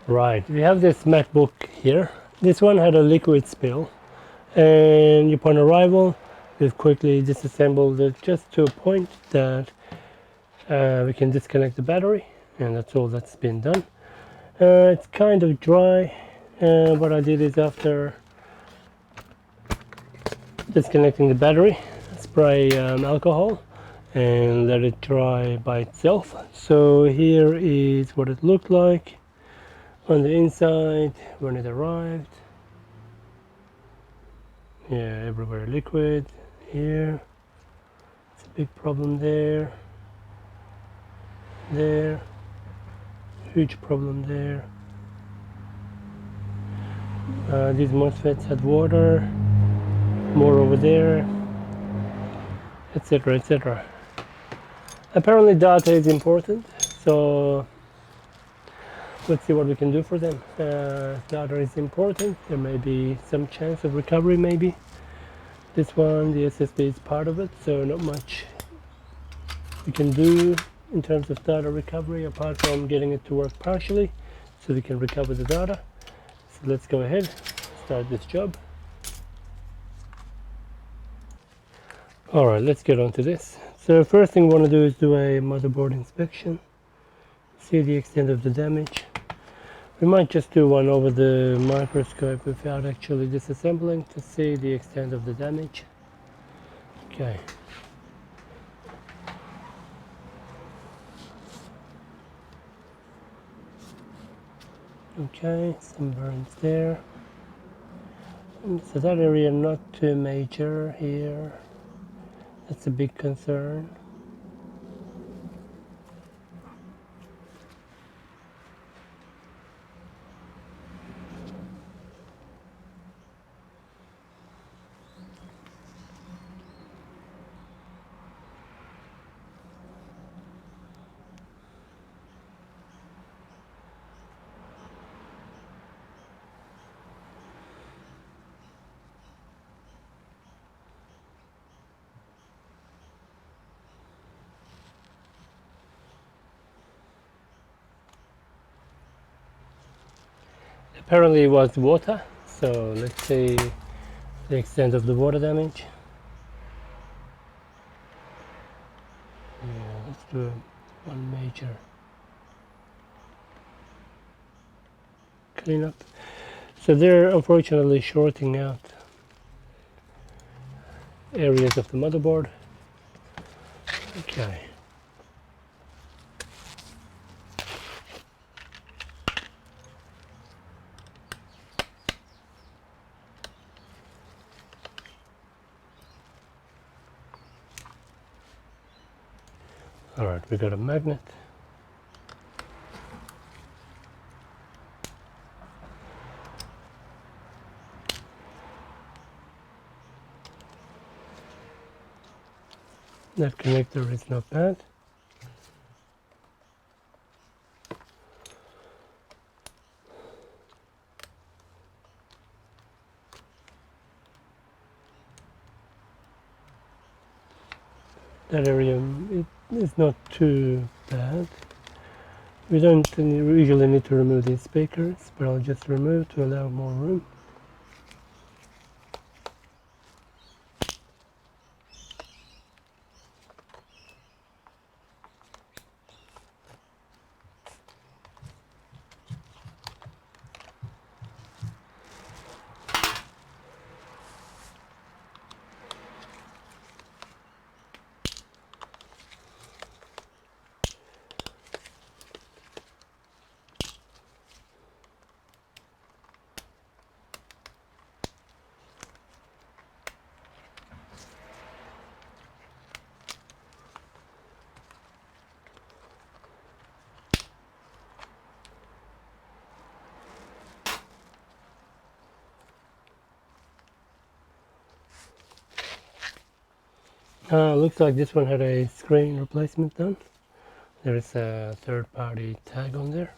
Right, we have this MacBook here. This one had a liquid spill, and upon arrival we've quickly disassembled it just to a point that we can disconnect the battery, and that's all that's been done. It's kind of dry, and what I did is, after disconnecting the battery, spray alcohol and let it dry by itself. So here is what it looked like on the inside when it arrived. Yeah, everywhere liquid. Here, it's a big problem. There, huge problem there. These MOSFETs had water, more over there, etc., etc. Apparently data is important, so let's see what we can do for them. Data is important. There may be some chance of recovery, maybe. This one, the SSD is part of it, so not much we can do in terms of data recovery apart from getting it to work partially so we can recover the data. So let's go ahead, start this job. Alright, let's get on to this. So first thing we want to do is do a motherboard inspection, see the extent of the damage. We might just do one over the microscope without actually disassembling to see the extent of the damage. Okay. Okay, some burns there. So that area not too major here. That's a big concern. Apparently it was water, so let's see the extent of the water damage. Yeah, let's do one major cleanup. So they're unfortunately shorting out areas of the motherboard. Okay. Alright, we got a magnet. That connector is not bad. That area is not too bad. We don't usually need to remove these speakers, but I'll just remove to allow more room. Looks like this one had a screen replacement done. There is a third-party tag on there.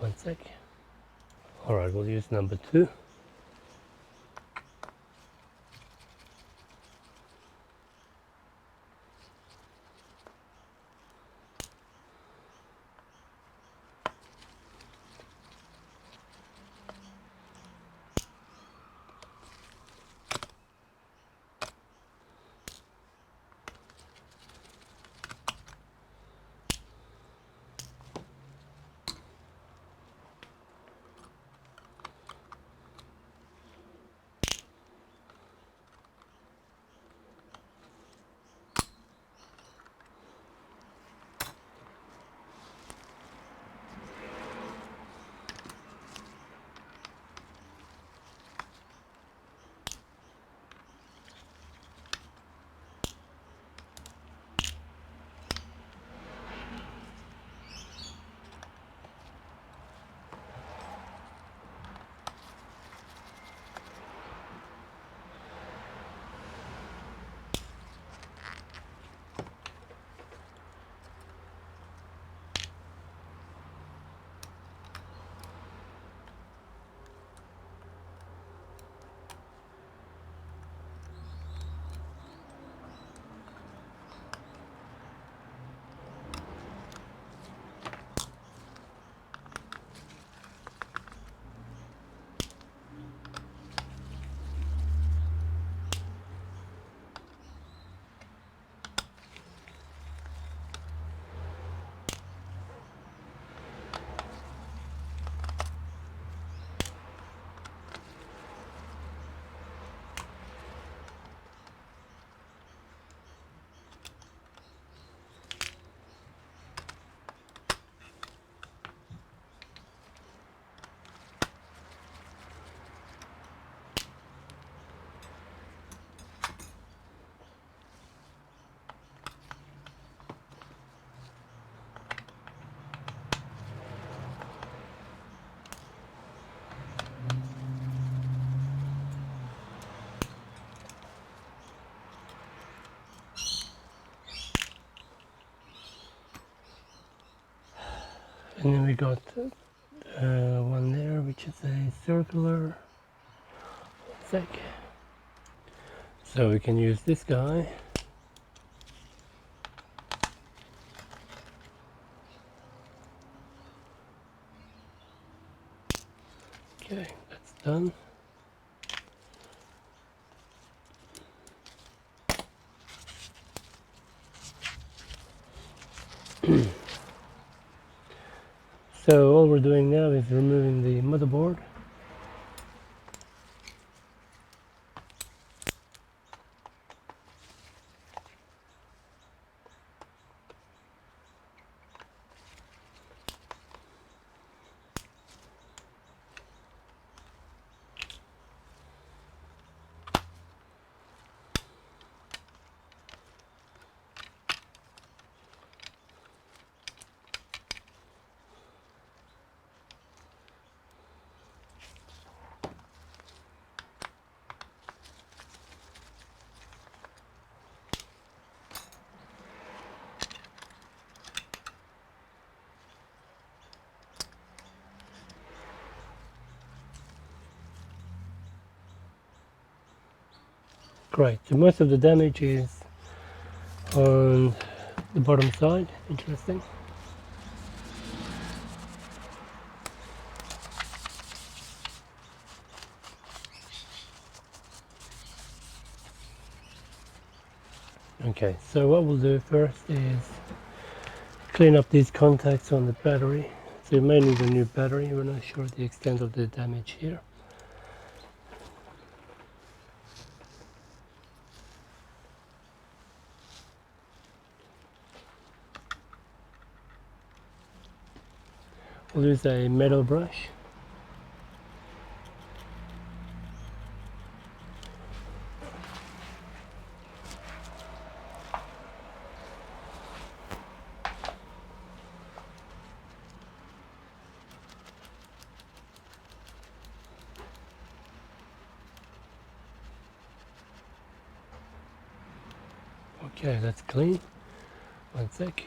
One sec. Alright, we'll use number 2. And then we got one there, which is a circular. One sec. So we can use this guy. Okay, that's done. So all we're doing now is removing the motherboard. Great, so most of the damage is on the bottom side. Interesting. Okay, so what we'll do first is clean up these contacts on the battery. So you may need a new battery. We're not sure the extent of the damage here. We'll use a metal brush. Okay, that's clean. One sec.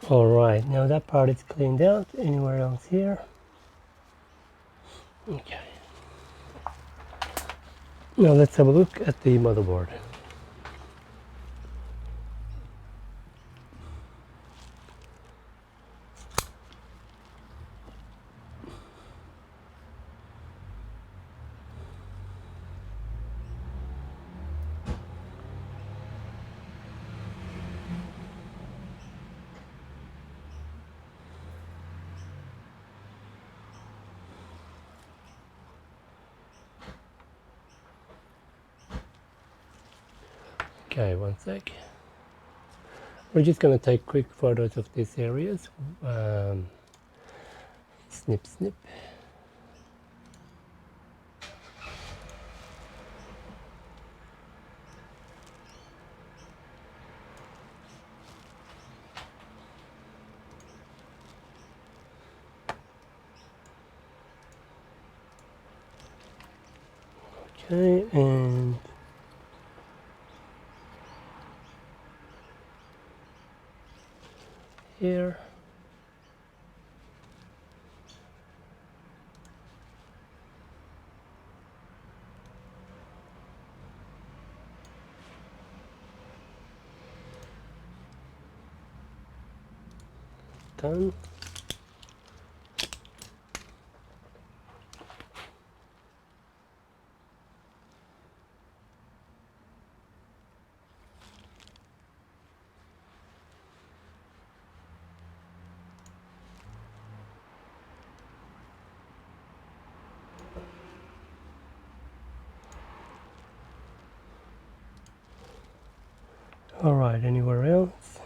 Alright, now that part is cleaned out. Anywhere else here? Okay. Now let's have a look at the motherboard. Okay, one sec. We're just going to take quick photos of these areas. Snip, snip. Okay, and here. Done. Alright, anywhere else?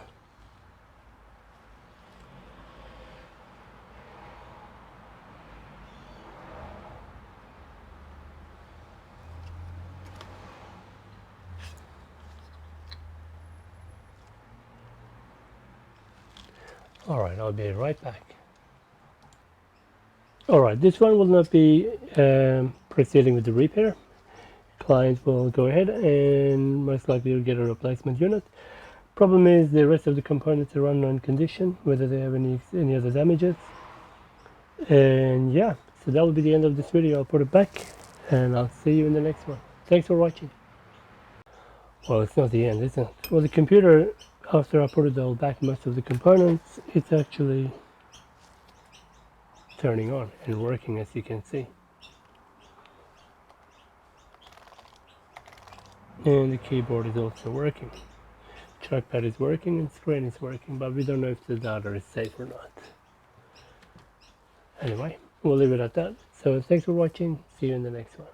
Alright, I'll be right back. Alright, this one will not be proceeding with the repair. Client will go ahead and most likely will get a replacement unit. Problem is the rest of the components are unknown condition, whether they have any other damages. And yeah, so that will be the end of this video. I'll put it back and I'll see you in the next one. Thanks for watching. Well, it's not the end, is it? Well, the computer, after I put it all back, most of the components, it's actually turning on and working, as you can see. And the keyboard is also working. Trackpad is working and screen is working, but we don't know if the data is safe or not. Anyway, we'll leave it at that. So thanks for watching. See you in the next one.